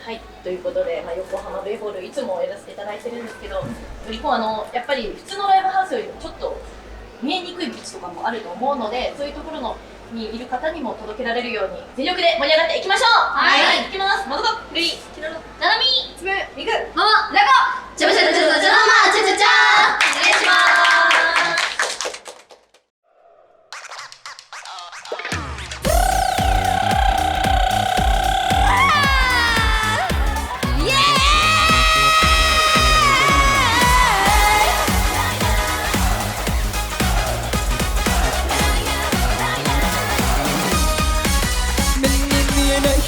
はい、ということで、横浜ベイホールいつもやらせていただいてるんですけど、よりやっぱり普通のライブハウスよりもちょっと見えにくい道とかもあると思うので、そういうところにいる方にも届けられるように全力で盛り上がっていきましょう。はい、いきます。まどか、ルイ、キノロ、ナナミ、つぶ、ミク、ママ、ラコ、チャブチャブチャブチャブチャブチャブチャお願いします。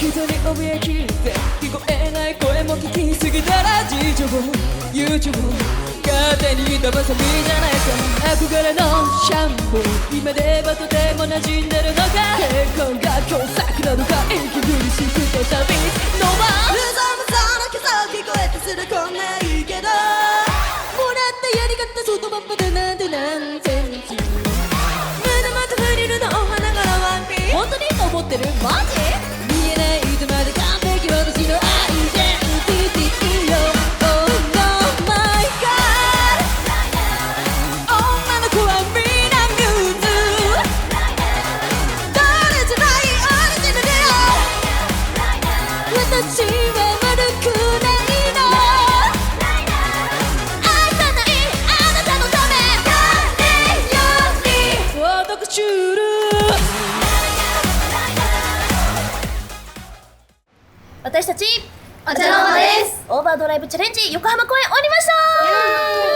人に怯えきって聞こえない声も聞きすぎたら事情を友情勝手に騙されじゃないか憧れのシャンプー今ではとても馴染んでるのか結婚が共作なのか息苦しくて旅のは無造無造の毛さ聞こえてするこんないいけどもらったやり方そのままでなんてなんてまだまだフリルのお花柄ワンピー本当に思ってるマジいつまで完璧私のアイデンティティよ Oh no my god 女の子はみんなミューズ誰じゃないオリジナルよ私は悪くないの愛さないあなたのため誰より私シュール私たちお茶の間です。オーバードライブチャレンジ横浜公演終わりました。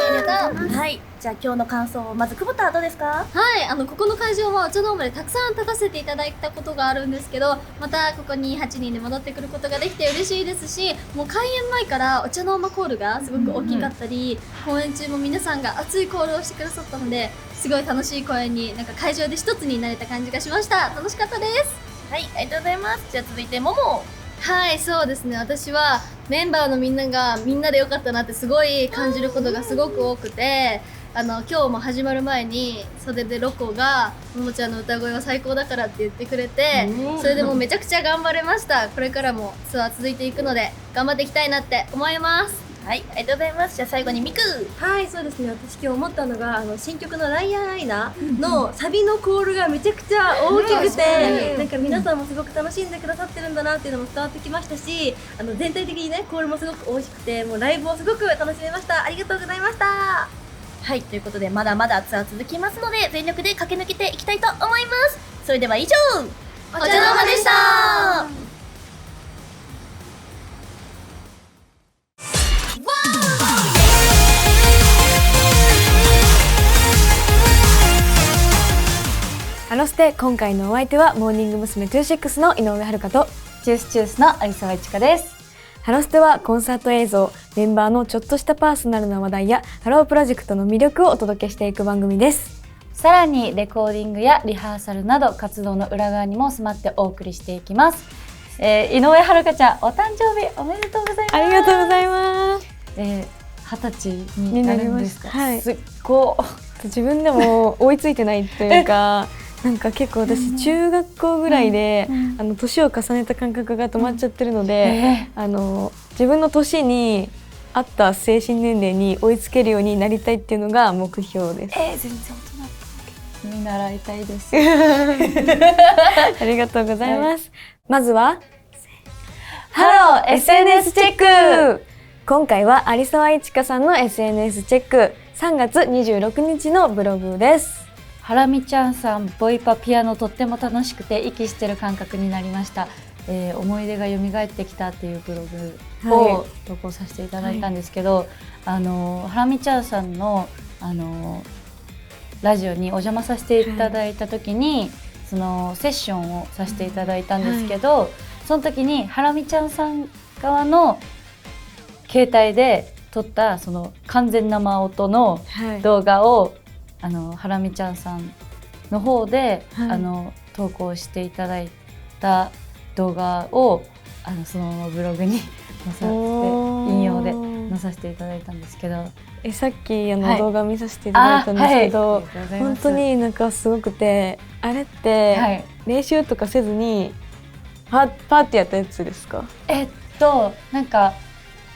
ありがとうございます。はい、じゃあ今日の感想をまず久保田はどうですか？はい、ここの会場はお茶の間でたくさん立たせていただいたことがあるんですけど、またここに8人で戻ってくることができて嬉しいですし、もう開演前からお茶の間コールがすごく大きかったり、公演中も皆さんが熱いコールをしてくださったので、すごい楽しい公演になんか会場で一つになれた感じがしました。楽しかったです。はい、ありがとうございます。じゃあ続いてもも。はい、そうですね。私はメンバーのみんながみんなでよかったなってすごい感じることがすごく多くて、今日も始まる前に袖でロコがももちゃんの歌声は最高だからって言ってくれて、それでもうめちゃくちゃ頑張れました。これからもツアー続いていくので頑張っていきたいなって思います。はい、ありがとうございます。じゃあ最後にミク。はい、そうですね。私今日思ったのが新曲のライアーライナーのサビのコールがめちゃくちゃ大きくて、なんか皆さんもすごく楽しんでくださってるんだなっていうのも伝わってきましたし、全体的にねコールもすごく美味しくて、もうライブをすごく楽しめました。ありがとうございました。はい、ということでまだまだツアー続きますので全力で駆け抜けていきたいと思います。それでは以上、お茶の間でした。ハロステ、今回のお相手はモーニング娘。26の井上遥とチュースチュースの有沢いちかです。ハロステはコンサート映像、メンバーのちょっとしたパーソナルな話題やハロープロジェクトの魅力をお届けしていく番組です。さらにレコーディングやリハーサルなど活動の裏側にも迫ってお送りしていきます。井上遥ちゃん、お誕生日おめでとうございます。ありがとうございます。20歳になるんですか？はい、すっごい自分でも追いついてないというかなんか結構私中学校ぐらいで年を重ねた感覚が止まっちゃってるので、自分の年に合った精神年齢に追いつけるようになりたいっていうのが目標です。全然大人だった見習いたいです。ありがとうございます。まずはハロー SNS チェック。今回は有沢いちかさんの SNS チェック、3月26日のブログです。ハラミちゃんさん、ボイパピアノとっても楽しくて息してる感覚になりました。思い出が蘇ってきたっていうブログを投稿させていただいたんですけど、ハラミちゃんさんの、ラジオにお邪魔させていただいた時に、そのセッションをさせていただいたんですけど、その時にハラミちゃんさん側の携帯で撮ったその完全生音の動画を、ハラミちゃんさんの方で、投稿していただいた動画をそのままブログに載せて引用で載させていただいたんですけど、さっき動画見させていただいたんですけど、本当になんかすごくて、あれって練習とかせずにパーってやったやつですか？なんか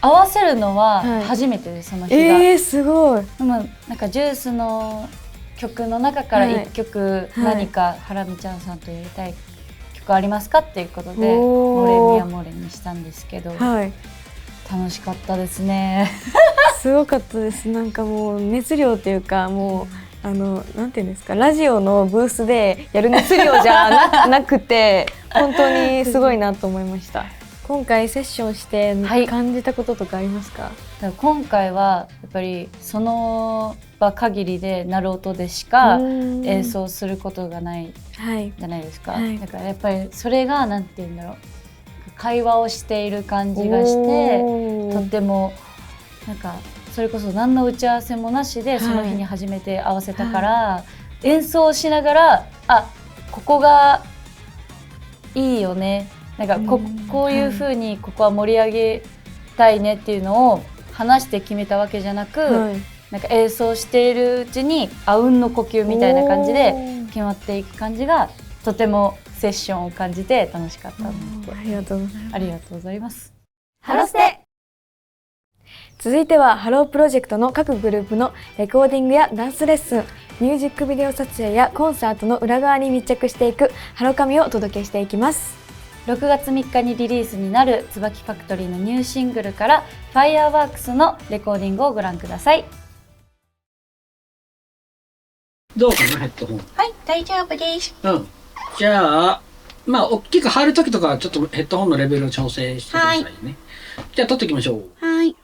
合わせるのははい初めてです、その日が。すごい。でもなんかジュースの曲の中から1曲はい何かハラミちゃんさんとやりたい曲ありますかっていうことでおーモレミアモレにしたんですけど、はい。楽しかったですね。すごかったです。なんかもう熱量っていうか、もうなんていうんですか、ラジオのブースでやる熱量じゃなくて本当にすごいなと思いました。今回セッションしてはい感じたこととかありますか？だから今回はやっぱりその場限りで鳴る音でしか演奏することがないはいじゃないですか、はいだからやっぱりそれがなんて言うんだろう、会話をしている感じがしてとってもなんかそれこそ何の打ち合わせもなしでその日に初めて合わせたから、演奏しながらここがいいよね、なんかこういう風にここは盛り上げたいねっていうのを話して決めたわけじゃなく、はいなんか演奏しているうちにあうんの呼吸みたいな感じで決まっていく感じがとてもセッションを感じて楽しかったので、ありがとうございます。ありがとうございます。ハロステ。続いてはハロープロジェクトの各グループのレコーディングやダンスレッスン、ミュージックビデオ撮影やコンサートの裏側に密着していくハロカミをお届けしていきます。6月3日にリリースになる椿ファクトリーのニューシングルからファイアーワークスのレコーディングをご覧ください。どうかな、ヘッドホン。はい、大丈夫です。じゃあ、まあ、大きく貼るときとかはちょっとヘッドホンのレベルを調整してくださいね。じゃあ、撮っていきましょう。はい。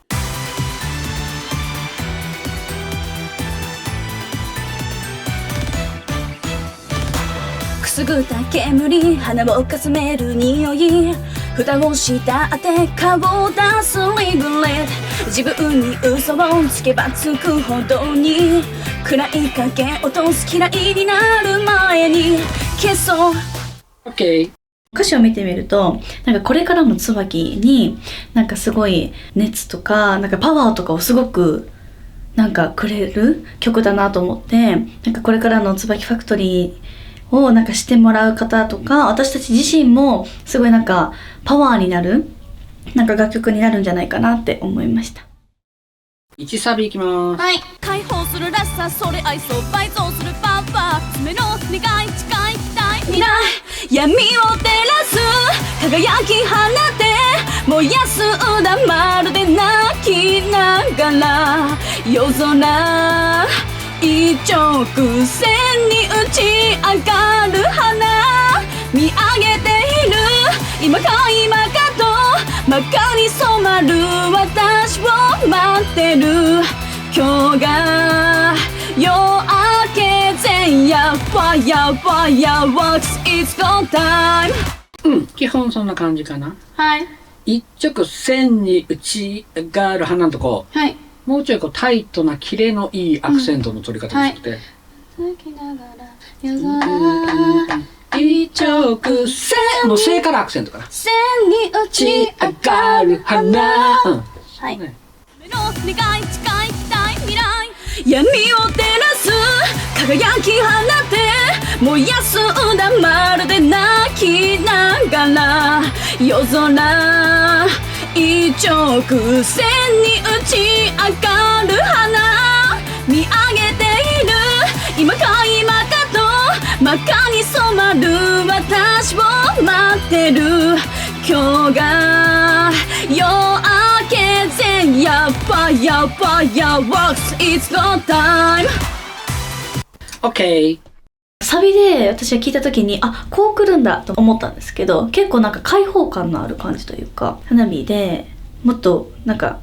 くすぐった煙、鼻をかすめる匂い、蓋をしたて顔を出すリグレット、自分に嘘をつけばつくほどに暗い影落とす、嫌いになる前に消そう。 OK。歌詞を見てみると、なんかこれからの椿になんかすごい熱とかなんかパワーとかをすごくなんかくれる曲だなと思って、なんかこれからの椿ファクトリーをなんかしてもらう方とか、私たち自身もすごいなんかパワーになるなんか楽曲になるんじゃないかなって思いました。1サビいきます。はい。解放するらしさ、それ愛想倍増するパワー、爪の願い、誓い、期待、未来、闇を照らす輝き放て燃やす歌、まるで泣きながら夜空一直線に打ち上がる花、見上げている今か今かと真っ赤に染まる私を待ってる、今日が夜明け前夜 Fire Fireworks It's go time。 基本そんな感じかな。はい。一直線に打ち上がる花のとこ、はい。もうちょいこうタイトなキレのいいアクセントの取り方にしてて、泣きながら夜空一直線の線からアクセントかな。線に打打ちち上がる花。はいね目の願い、誓い、期待、未来、闇を照らす輝き放て燃やす歌、まるで泣きながら夜空一直線に打ち上がる花、見上げている今か今かと真っ赤に染まる私を待ってる、今日が夜明け前夜 Fire Fireworks It's go time。 OK。サビで私は聞いた時にこう来るんだと思ったんですけど、結構なんか開放感のある感じというか、花火でもっとなんか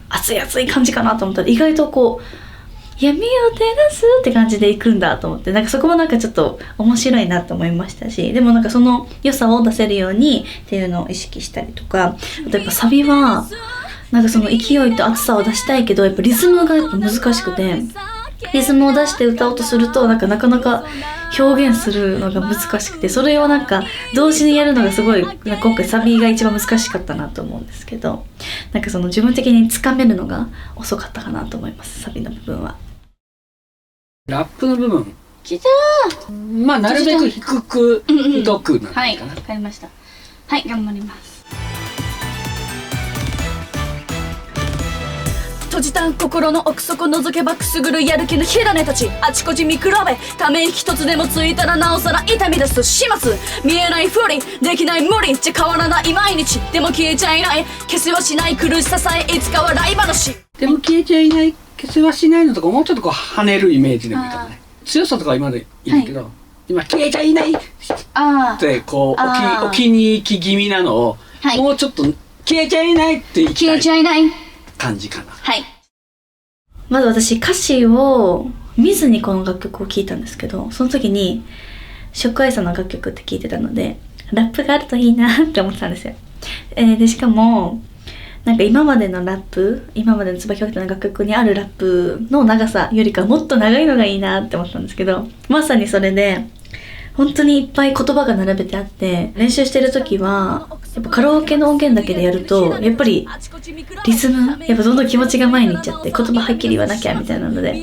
熱い熱い感じかなと思ったら、意外とこう闇を照らすって感じで行くんだと思って、なんかそこもなんかちょっと面白いなと思いましたし、でもなんかその良さを出せるようにっていうのを意識したりとか、あとやっぱサビはなんかその勢いと熱さを出したいけど、やっぱリズムがやっぱ難しくて、リズムを出して歌おうとするとなかなか表現するのが難しくて、それをなんか同時にやるのがすごい今回サビが一番難しかったなと思うんですけど、なんかその自分的につかめるのが遅かったかなと思います、サビの部分は。ラップの部分。まあ、なるべく低く、太くなってはい。かな。わかりました。はい、頑張ります。閉じた心の奥底覗けばくすぐるやる気の火種たち、あちこち見比べため息一つでもついたらなおさら痛み出す始末、見えないふりできない無理じゃ変わらない毎日、でも消えちゃいない消せはしない苦しささえいつか笑い話、でも消えちゃいない消せはしないのとかもうちょっとこう跳ねるイメージでもいいかもね。強さとかは今でいいけど、今消えちゃいないっあてこうあー置きに行き気味なのを、はいもうちょっと消えちゃいないって言い消えちたいゃいない。感じかな。はい。まず私歌詞を見ずにこの楽曲を聴いたんですけど、その時にショックアイさんの楽曲って聞いてたので、ラップがあるといいなって思ってたんですよ。でしかもなんか今までのラップ、今までの椿北の楽曲にあるラップの長さよりかもっと長いのがいいなって思ったんですけど、まさにそれで本当にいっぱい言葉が並べてあって、練習してる時はやっぱカラオケの音源だけでやるとやっぱりリズムやっぱどんどん気持ちが前にいっちゃって、言葉はっきり言わなきゃみたいなので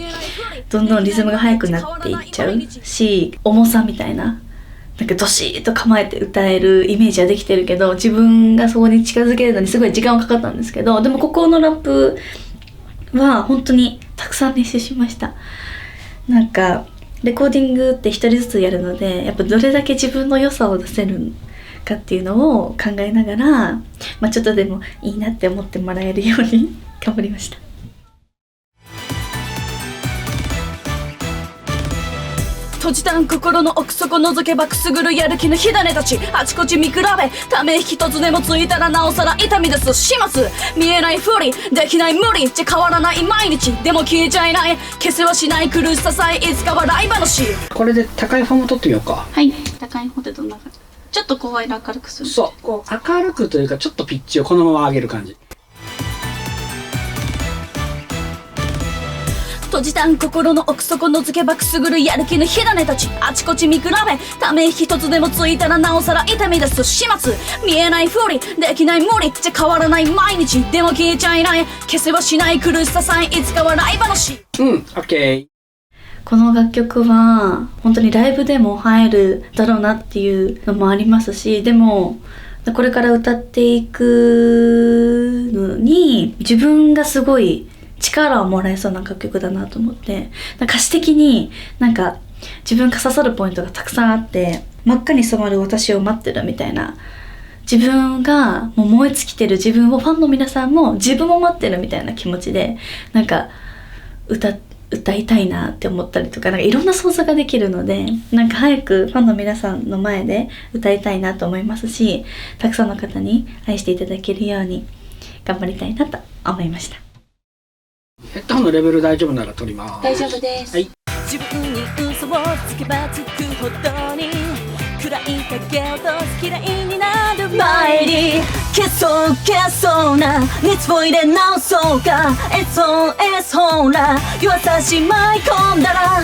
どんどんリズムが速くなっていっちゃうし、重さみたいな、なんかどしーっと構えて歌えるイメージはできてるけど、自分がそこに近づけるのにすごい時間はかかったんですけど、でもここのラップは本当にたくさん練習しました。なんかレコーディングって一人ずつやるので、やっぱどれだけ自分の良さを出せるかっていうのを考えながら、まあ、ちょっとでもいいなって思ってもらえるように頑張りました。閉じた心の奥底覗けばくすぐるやる気の火種たち、あちこち見比べため息一つでもついたらなおさら痛み出す始末、見えないふりできない無理じゃ変わらない毎日、でも消えちゃいない消せはしない苦しささえいつか笑い話。これで高いフォーム取ってみようか。はい。高い方でどんな感じ？ちょっと声色明るくする。そうこう明るくというかちょっとピッチをこのまま上げる感じ。閉じた心の奥底覗けばくすぐるやる気の火種たち、あちこち見比べため息一つでもついたらなおさら痛み出す始末、見えないふりできない無理じゃ変わらない毎日、でも消えちゃいない消せはしない苦しささえいつか笑い話。うん、オッケー。この楽曲は本当にライブでも入るだろうなっていうのもありますし、でもこれから歌っていくのに自分がすごい力をもらえそうな楽曲だなと思って、歌詞的になんか自分が刺さるポイントがたくさんあって、真っ赤に染まる私を待ってるみたいな、自分がもう燃え尽きてる自分をファンの皆さんも自分も待ってるみたいな気持ちでなんか歌いたいなって思ったりとか、なんかいろんな想像ができるので、なんか早くファンの皆さんの前で歌いたいなと思いますし、たくさんの方に愛していただけるように頑張りたいなと思いました。ヘッドホンのレベル大丈夫なら取ります。大丈夫です。はい。自分に嘘をつけばつくほどに暗い影を嫌いになる前に消そうな熱を入れ直そうか SOS ほら弱さしまい込んだら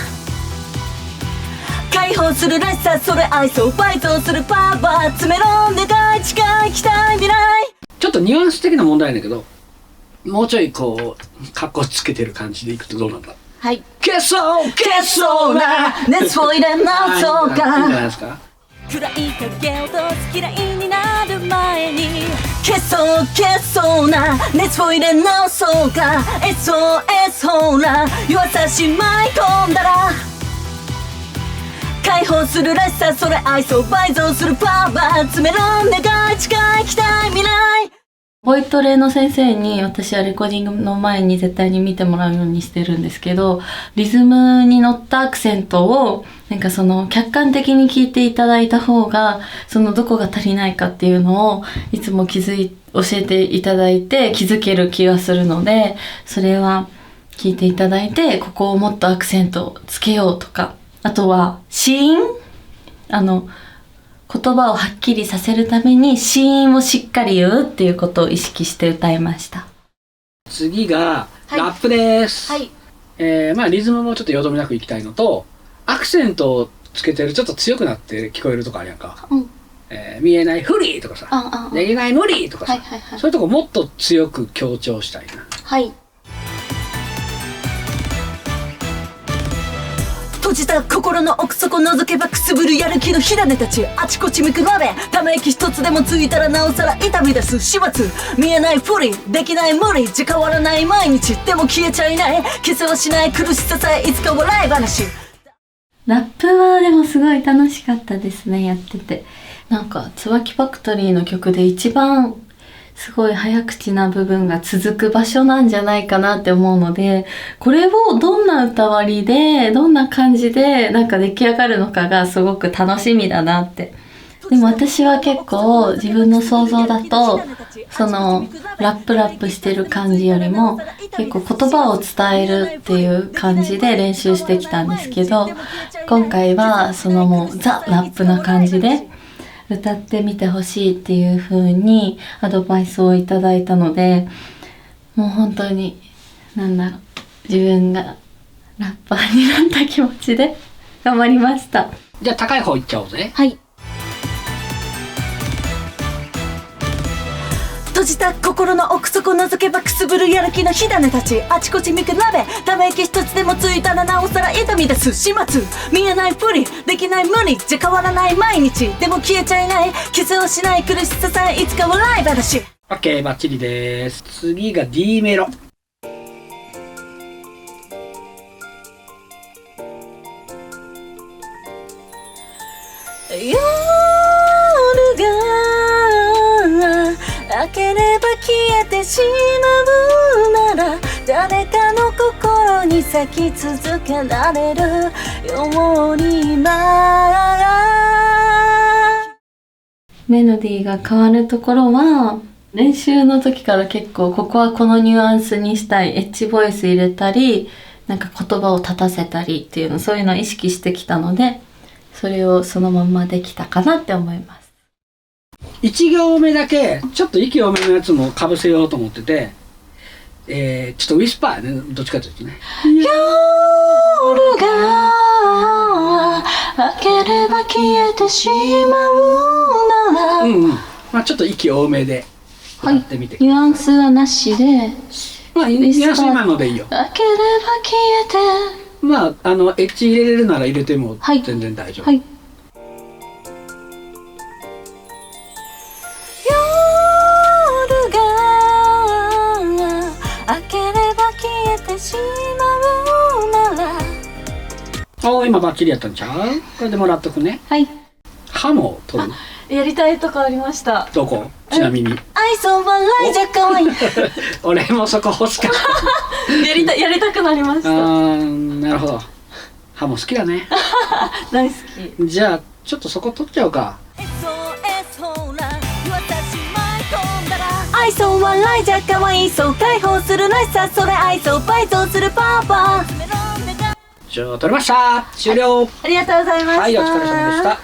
解放するらしさそれ愛想倍増するパワー詰めろ願い近い期待未来。ちょっとニュアンス的な問題だけど、もうちょいこうカッコつけてる感じでいくとどうなんだ。はい。消そうな熱を入れ直そういいんじゃないかですか。暗い影を嫌いになる前に消そうな熱を入れ直そうか SOS ほら弱さしまい込んだら解放するらしさそれ愛想倍増するパワー詰めろ願い近い期待未来。ボイトレの先生に私はレコーディングの前に絶対に見てもらうようにしてるんですけど、リズムに乗ったアクセントをなんかその客観的に聞いていただいた方がそのどこが足りないかっていうのをいつも教えていただいて気づける気がするので、それは聞いていただいてここをもっとアクセントつけようとか、あとは子音言葉をはっきりさせるために子音をしっかり言うっていうことを意識して歌いました。次がラップです。はい。まあリズムもちょっとよどみなくいきたいのと、アクセントをつけてるちょっと強くなって聞こえるとこあるやんか。うん。見えないフリーとかさ、できない無理とかさ、はいはいはい。そういうとこもっと強く強調したいな。はい。閉じた心の奥底覗けばくすぶるやる気の火種たち、あちこち見比べため息一つでもついたらなおさら痛み出す始末、見えないふりできない無理じ変わらない毎日でも消えちゃいない、消せはしない苦しささえいつか笑い話。ラップはでもすごい楽しかったですね、やってて。なんか椿ファクトリーの曲で一番すごい早口な部分が続く場所なんじゃないかなって思うので、これをどんな歌割りでどんな感じでなんか出来上がるのかがすごく楽しみだなって。でも私は結構自分の想像だとそのラップしてる感じよりも結構言葉を伝えるっていう感じで練習してきたんですけど、今回はそのもうザ・ラップな感じで歌ってみてほしいっていう風にアドバイスをいただいたので、もう本当に自分がラッパーになった気持ちで頑張りました。じゃあ高い方いっちゃおうぜ。はい。閉じた心の奥底覗けばくすぶるやる気の火種たち、あちこち見比べため息一つでもついたらなおさら痛み出す始末、見えないふりできない無理じゃ変わらない毎日でも消えちゃいない、消せはしない苦しささえいつか笑い話。 OK バッチリです。次が D メロ。夜が明ければ消えてしまうなら誰かの心に咲き続けられるようにな。メロディーが変わるところは練習の時から結構ここはこのニュアンスにしたい、エッジボイス入れたりなんか言葉を立たせたりっていうの、そういうのを意識してきたのでそれをそのまんまできたかなって思います。1行目だけちょっと息多めのやつもかぶせようと思ってて、ちょっとウィスパーね、どっちかというとね。夜が明ければ消えてしまうなら、まあちょっと息多めでやってみて、ニュアンスはなしで、まあニュアンス今のでいいよ。明ければ消えて、まあエッジ入れれるなら入れても全然大丈夫。はい。夜が明ければ消えてしまうなら。今バッチリやったんちゃう？これでもらっとくね。はい。歯も取る？やりたいとこありました。どこ？ちなみに。愛想笑いじゃ可愛い。俺もそこ欲しかった。やりたくなりました。なるほど。歯も好きだね。大好き。じゃあちょっとそこ取っちゃおうか。愛想笑いじゃ可愛い、そう解放するらしさ、それ愛想倍増するパパ。じゃあ取れました。終了。ありがとうございました。はい、お疲れ様でした。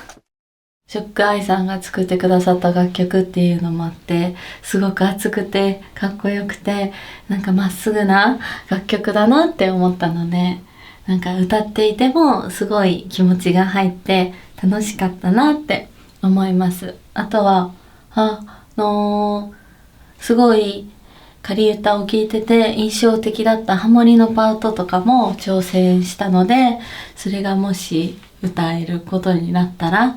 ショックアイさんが作ってくださった楽曲っていうのもあって、すごく熱くてかっこよくてなんかまっすぐな楽曲だなって思ったので、なんか歌っていてもすごい気持ちが入って楽しかったなって思います。あとはすごい仮歌を聴いてて印象的だったハモリのパートとかも挑戦したので、それがもし歌えることになったら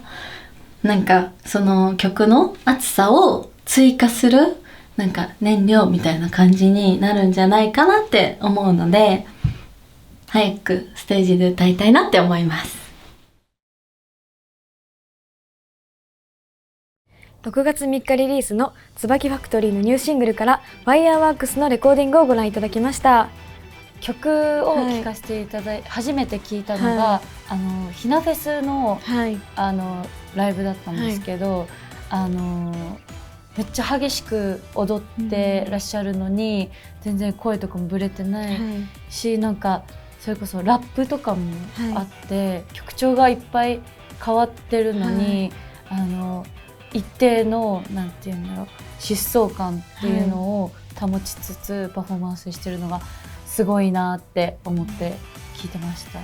なんかその曲の熱さを追加するなんか燃料みたいな感じになるんじゃないかなって思うので、早くステージで歌いたいなって思います。6月3日リリースの椿ファクトリーのニューシングルからファイアーワークスのレコーディングをご覧いただきました。曲を聴かせていただいて、初めて聴いたのが、ひなフェスの、ライブだったんですけど、めっちゃ激しく踊ってらっしゃるのに、全然声とかもブレてないし、なんかそれこそラップとかもあって、曲調がいっぱい変わってるのに、一定のなんていうんだろう、疾走感っていうのを保ちつつパフォーマンスしてるのがすごいなって思って聞いてました。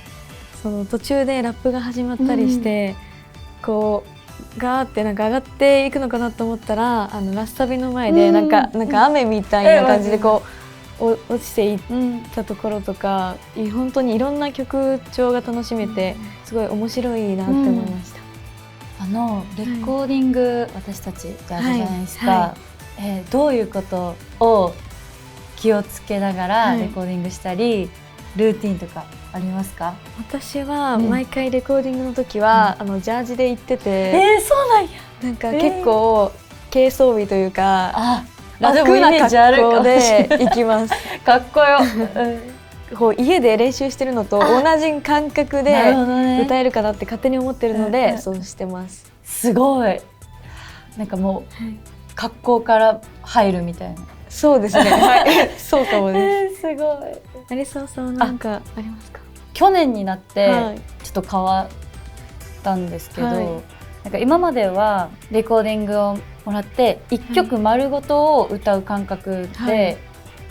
その途中でラップが始まったりして、こうガーってなんか上がっていくのかなと思ったら、ラスサビの前でなんか雨みたいな感じでこう落ちていったところとか、本当にいろんな曲調が楽しめて、すごい面白いなって思いました。レコーディング、私たちであるじゃないですか、どういうことを気をつけながらレコーディングしたり、ルーティンとかありますか？私は毎回レコーディングの時は、ジャージで行ってて、そうなんや。なんか結構軽装備というか、でもイメージある楽な格好で行きます。かっこよ。こう家で練習してるのと同じ感覚で歌えるかなって勝手に思ってるので、そうしてます。すごい。なんかもう格好から入るみたいな。そうですね。そうかもです。すごい。成沢さんは何かありますか？去年になってちょっと変わったんですけど、なんか今まではレコーディングをもらって1曲丸ごとを歌う感覚で、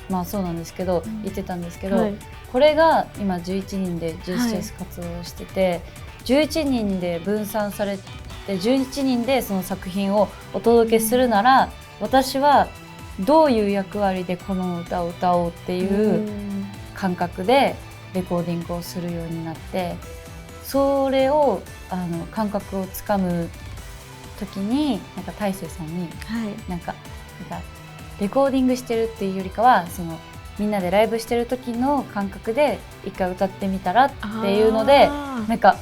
まあそうなんですけど言ってたんですけど、これが今11人でジュースチェイス活動をしてて、11人で分散されて11人でその作品をお届けするなら、私はどういう役割でこの歌を歌おうっていう感覚でレコーディングをするようになって、それを感覚をつかむ時になんか大勢さんに、なんかレコーディングしてるっていうよりかは、そのみんなでライブしてる時の感覚で一回歌ってみたらっていうので、なんか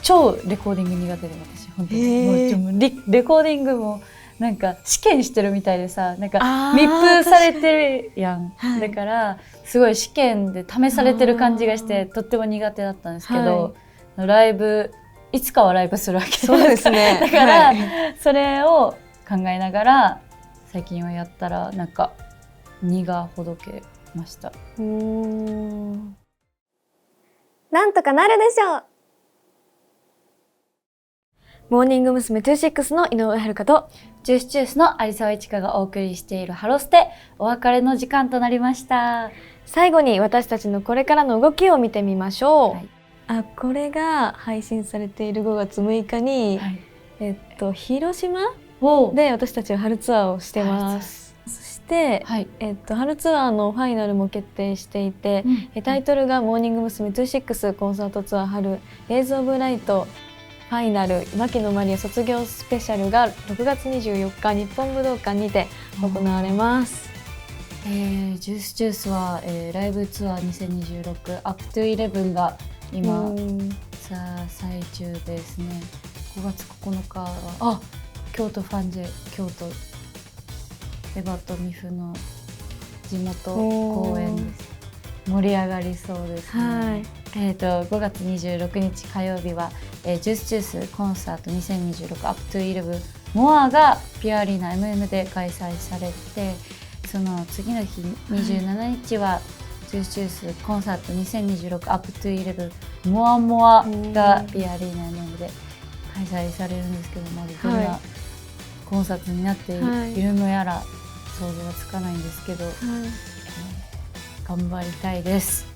超レコーディング苦手で、私本当にもうレコーディングもなんか試験してるみたいでさ、なんか密封されてるやん、だからすごい試験で試されてる感じがしてとっても苦手だったんですけど、ライブいつかはライブするわけそうですね。だから、それを考えながら最近はやったらなんか荷がほどけました。なんとかなるでしょう。モーニング娘。26の井上遥とジュースチュースの有沢一華がお送りしているハロステ、お別れの時間となりました。最後に私たちのこれからの動きを見てみましょう。これが配信されている5月6日に、広島で私たちは春ツアーをしてます。そして、春ツアーのファイナルも決定していて、タイトルがモーニング娘。26コンサートツアー春レイズオブライトファイナル牧野マリア卒業スペシャルが6月24日日本武道館にて行われます。ジュースチュースは、ライブツアー2026アップトゥ11が今最中ですね。5月9日は京都ファンジェ京都エヴァとミフの地元公演です。盛り上がりそうですね。5月26日火曜日は、ジュースチュースコンサート2026アップトゥ11モアがピュアアリーナ MM で開催されて、その次の日27日はジュースチュースコンサート2026アップトゥ11モアモアがピュアアリーナ MM で開催されるんですけど、まだどんなコンサートになっているのやら想像はつかないんですけど、頑張りたいです。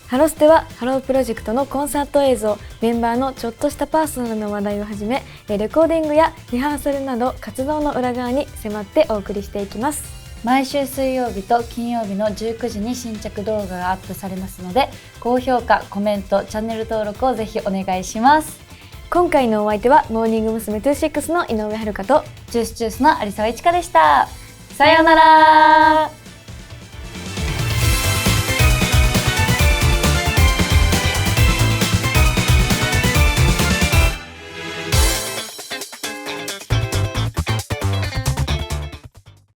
ハロステはハロープロジェクトのコンサート映像、メンバーのちょっとしたパーソナルな話題をはじめ、レコーディングやリハーサルなど活動の裏側に迫ってお送りしていきます。毎週水曜日と金曜日の19時に新着動画がアップされますので、高評価、コメント、チャンネル登録をぜひお願いします。今回のお相手はモーニング娘。26の井上遥とジュースチュースの有沢一華でした。さようなら。